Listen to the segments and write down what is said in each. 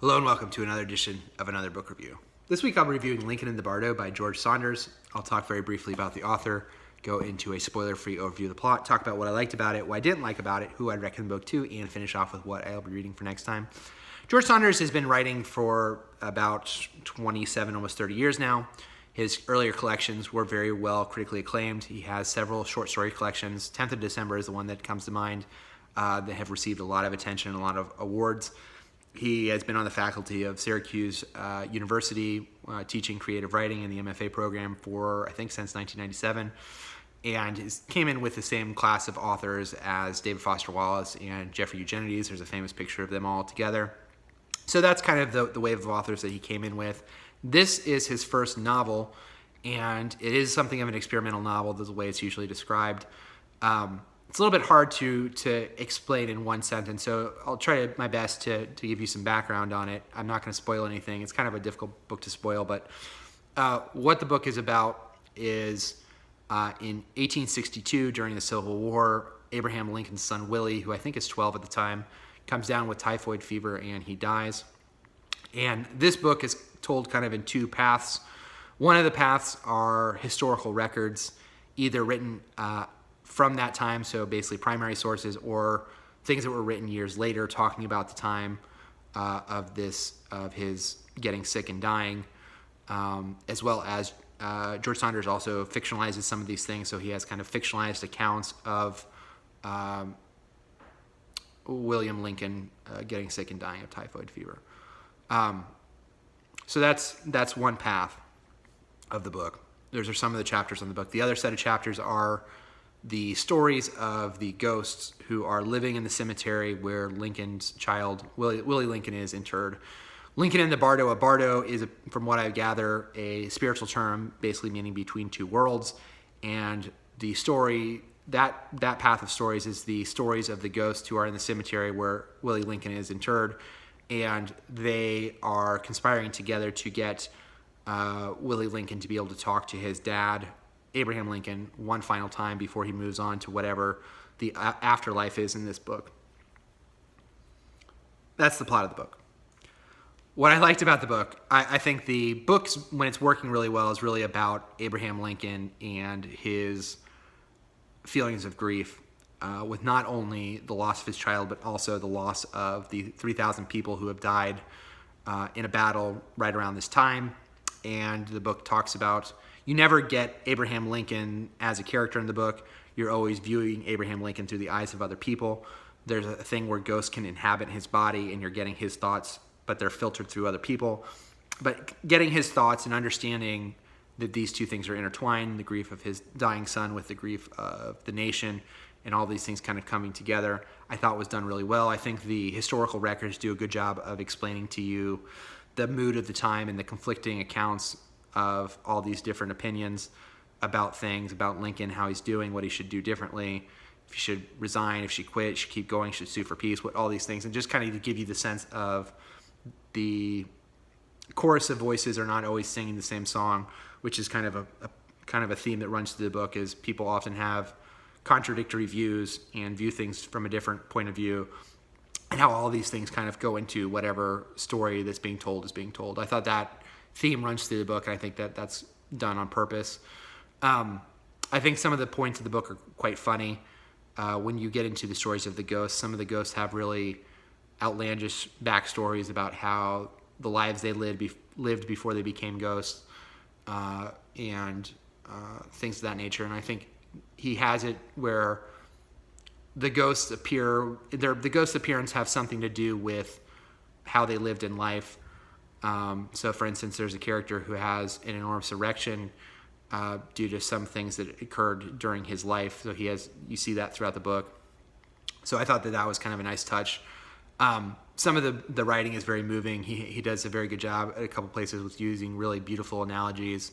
Hello and welcome to another edition of Another Book Review. This week I'll be reviewing Lincoln and the Bardo by George Saunders. I'll talk very briefly about the author, go into a spoiler-free overview of the plot, talk about what I liked about it, what I didn't like about it, who I'd recommend the book to, and finish off with what I'll be reading for next time. George Saunders has been writing for about 27, almost 30 years now. His earlier collections were very well critically acclaimed. He has several short story collections. 10th of December is the one that comes to mind that have received a lot of attention and a lot of awards. He has been on the faculty of Syracuse University, teaching creative writing in the MFA program for, I think, since 1997, and came in with the same class of authors as David Foster Wallace and Jeffrey Eugenides. There's a famous picture of them all together. So that's kind of the wave of authors that he came in with. This is his first novel, and it is something of an experimental novel, the way it's usually described. It's a little bit hard to explain in one sentence, so I'll try my best to give you some background on it. I'm not going to spoil anything. It's kind of a difficult book to spoil, but what the book is about is in 1862, during the Civil War, Abraham Lincoln's son Willie, who I think is 12 at the time, comes down with typhoid fever and he dies. And this book is told kind of in two paths. One of the paths are historical records, either written from that time, so basically primary sources, or things that were written years later talking about the time of his getting sick and dying, as well as George Saunders also fictionalizes some of these things, so he has kind of fictionalized accounts of William Lincoln getting sick and dying of typhoid fever. So that's one path of the book. Those are some of the chapters on the book. The other set of chapters are the stories of the ghosts who are living in the cemetery where Lincoln's child, Willie Lincoln, is interred. Lincoln and the Bardo. A bardo is, from what I gather, a spiritual term, basically meaning between two worlds. And the story, that path of stories is the stories of the ghosts who are in the cemetery where Willie Lincoln is interred. And they are conspiring together to get Willie Lincoln to be able to talk to his dad, Abraham Lincoln, one final time before he moves on to whatever the afterlife is in this book. That's the plot of the book. What I liked about the book, I think the book, when it's working really well, is really about Abraham Lincoln and his feelings of grief with not only the loss of his child, but also the loss of the 3,000 people who have died in a battle right around this time. And the book talks about, you never get Abraham Lincoln as a character in the book. You're always viewing Abraham Lincoln through the eyes of other people. There's a thing where ghosts can inhabit his body and you're getting his thoughts, but they're filtered through other people. But getting his thoughts and understanding that these two things are intertwined, the grief of his dying son with the grief of the nation, and all these things kind of coming together, I thought was done really well. I think the historical records do a good job of explaining to you the mood of the time and the conflicting accounts of all these different opinions about things, about Lincoln, how he's doing, what he should do differently, if he should resign, if he should quit, should keep going, should sue for peace, what all these things, and just kind of to give you the sense of the chorus of voices are not always singing the same song, which is kind of a theme that runs through the book, is people often have contradictory views and view things from a different point of view, and how all these things kind of go into whatever story that's being told is being told. I thought that theme runs through the book, and I think that that's done on purpose. I think some of the points of the book are quite funny. When you get into the stories of the ghosts, some of the ghosts have really outlandish backstories about how the lives they lived before they became ghosts, and things of that nature. And I think he has it where the ghosts appear, the ghost appearance have something to do with how they lived in life. So for instance, there's a character who has an enormous erection due to some things that occurred during his life. So you see that throughout the book. So I thought that was kind of a nice touch. Some of the writing is very moving. He does a very good job at a couple places with using really beautiful analogies.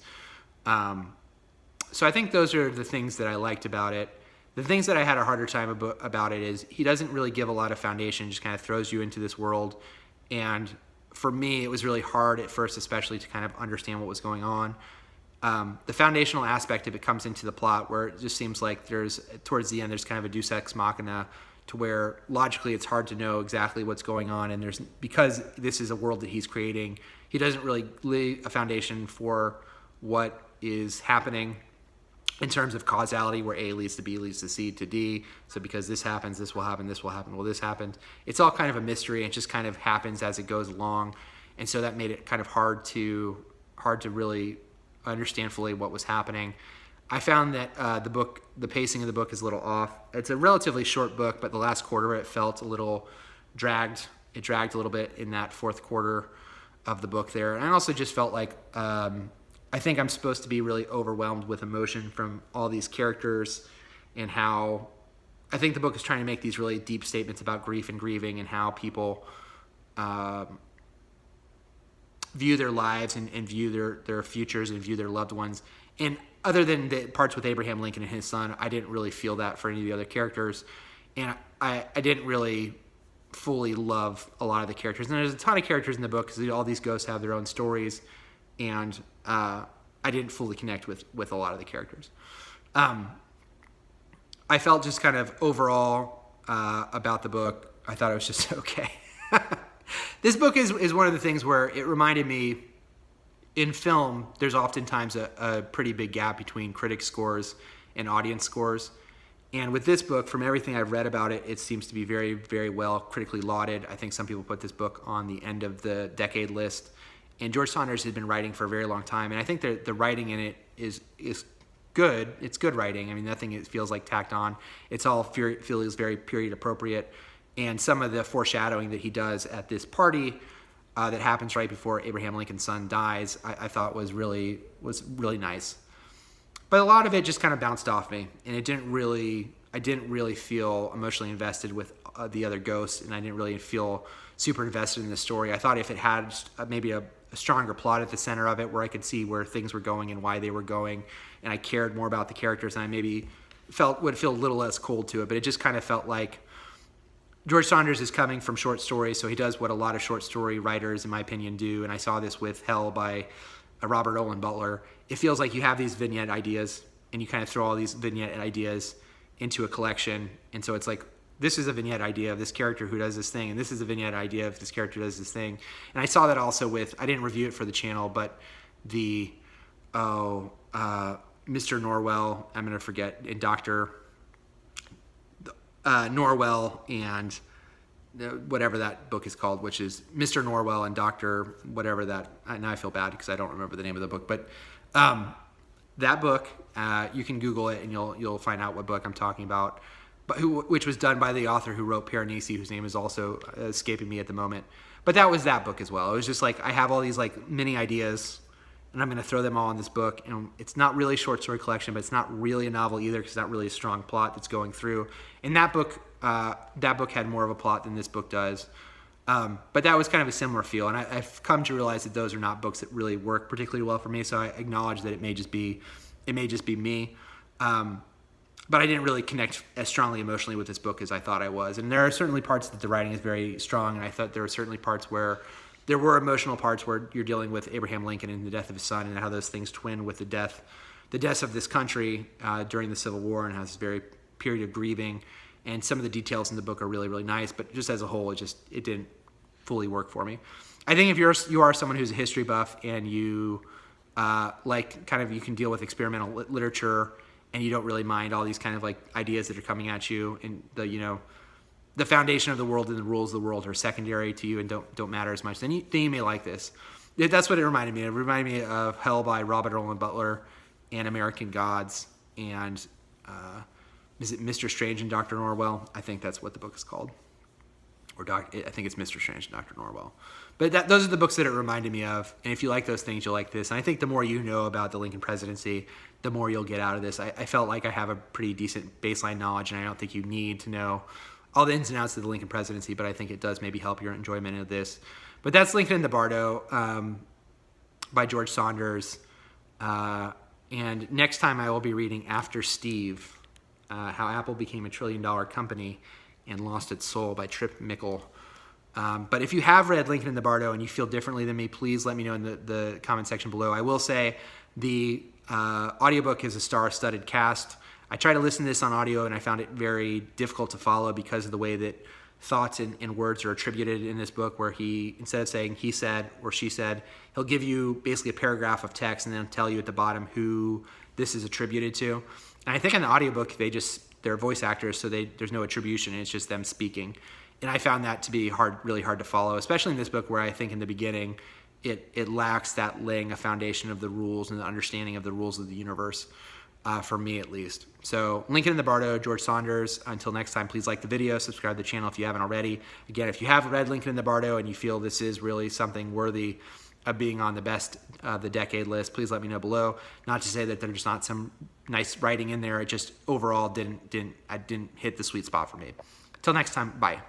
So I think those are the things that I liked about it. The things that I had a harder time about it is he doesn't really give a lot of foundation, just kind of throws you into this world. And for me, it was really hard at first, especially to kind of understand what was going on. The foundational aspect of it comes into the plot where it just seems like towards the end, there's kind of a deus ex machina to where logically it's hard to know exactly what's going on. And because this is a world that he's creating, he doesn't really lay a foundation for what is happening in terms of causality, where A leads to B leads to C to D. So because this happens, this will happen, this will happen, well, this happened. It's all kind of a mystery, and it just kind of happens as it goes along. And so that made it kind of hard to really understand fully what was happening. I found that the pacing of the book is a little off. It's a relatively short book, but the last quarter it felt a little dragged. It dragged a little bit in that fourth quarter of the book there. And I also just felt like I think I'm supposed to be really overwhelmed with emotion from all these characters, and how I think the book is trying to make these really deep statements about grief and grieving, and how people view their lives and view their futures and view their loved ones. And other than the parts with Abraham Lincoln and his son, I didn't really feel that for any of the other characters. And I didn't really fully love a lot of the characters. And there's a ton of characters in the book because all these ghosts have their own stories. And I didn't fully connect with a lot of the characters. I felt just kind of overall about the book, I thought it was just okay. This book is one of the things where it reminded me, in film, there's oftentimes a pretty big gap between critic scores and audience scores. And with this book, from everything I've read about it, it seems to be very, very well critically lauded. I think some people put this book on the end of the decade list. And George Saunders has been writing for a very long time. And I think the writing in it is good. It's good writing. I mean, nothing feels like tacked on. It's all feels very period appropriate. And some of the foreshadowing that he does at this party that happens right before Abraham Lincoln's son dies, I thought was really nice. But a lot of it just kind of bounced off me, and I didn't really feel emotionally invested with the other ghosts, and I didn't really feel super invested in the story. I thought if it had maybe a stronger plot at the center of it, where I could see where things were going and why they were going, and I cared more about the characters, and I maybe would feel a little less cold to it. But it just kind of felt like George Saunders is coming from short stories, so he does what a lot of short story writers, in my opinion, do. And I saw this with Hell by Robert Owen Butler. It feels like you have these vignette ideas, and you kind of throw all these vignette ideas into a collection. And so it's like, this is a vignette idea of this character who does this thing, and this is a vignette idea of this character who does this thing. And I saw that also with, I didn't review it for the channel, but the Mr. Norwell, I'm going to forget, and Dr. Norwell and whatever that book is called, which is Mr. Norwell and Dr. whatever that, now I feel bad because I don't remember the name of the book, but that book, you can Google it and you'll find out what book I'm talking about, but which was done by the author who wrote Piranesi, whose name is also escaping me at the moment. But that was that book as well. It was just like, I have all these like mini ideas, and I'm going to throw them all in this book. And it's not really a short story collection, but it's not really a novel either, because it's not really a strong plot that's going through. And that book had more of a plot than this book does. But that was kind of a similar feel. And I've come to realize that those are not books that really work particularly well for me. So I acknowledge that it may just be me. But I didn't really connect as strongly emotionally with this book as I thought I was. And there are certainly parts that the writing is very strong. And I thought there were certainly parts where there were emotional parts where you're dealing with Abraham Lincoln and the death of his son, and how those things twin with the deaths of this country during the Civil War, and has this very period of grieving. And some of the details in the book are really, really nice, but just as a whole, it didn't fully work for me. I think if you are someone who's a history buff and you you can deal with experimental literature, and you don't really mind all these kind of like ideas that are coming at you, and the foundation of the world and the rules of the world are secondary to you and don't matter as much, then you may like this. That's what it reminded me of. It reminded me of Hell by Robert Owen Butler and American Gods, and is it Mr. Strange and Dr. Norwell? I think that's what the book is called. I think it's Mr. Strange and Dr. Norwell. But those are the books that it reminded me of, and if you like those things, you'll like this. And I think the more you know about the Lincoln presidency, the more you'll get out of this. I felt like I have a pretty decent baseline knowledge, and I don't think you need to know all the ins and outs of the Lincoln presidency, but I think it does maybe help your enjoyment of this. But that's Lincoln and the Bardo by George Saunders. And next time I will be reading After Steve, How Apple Became a $1 trillion company and Lost Its Soul by Trip Mickle. But if you have read Lincoln and the Bardo and you feel differently than me, please let me know in the comment section below. I will say the audiobook is a star-studded cast. I tried to listen to this on audio, and I found it very difficult to follow because of the way that thoughts and words are attributed in this book, where he, instead of saying he said or she said, he'll give you basically a paragraph of text and then tell you at the bottom who this is attributed to. And I think in the audiobook, they're voice actors, so there's no attribution, it's just them speaking. And I found that to be really hard to follow, especially in this book, where I think in the beginning it lacks that laying a foundation of the rules and the understanding of the rules of the universe, for me at least. So Lincoln in the Bardo, George Saunders. Until next time, please like the video, subscribe to the channel if you haven't already. Again, if you have read Lincoln in the Bardo and you feel this is really something worthy of being on the best of the decade list, please let me know below. Not to say that there's not some nice writing in there, it just overall didn't hit the sweet spot for me. Till next time, bye.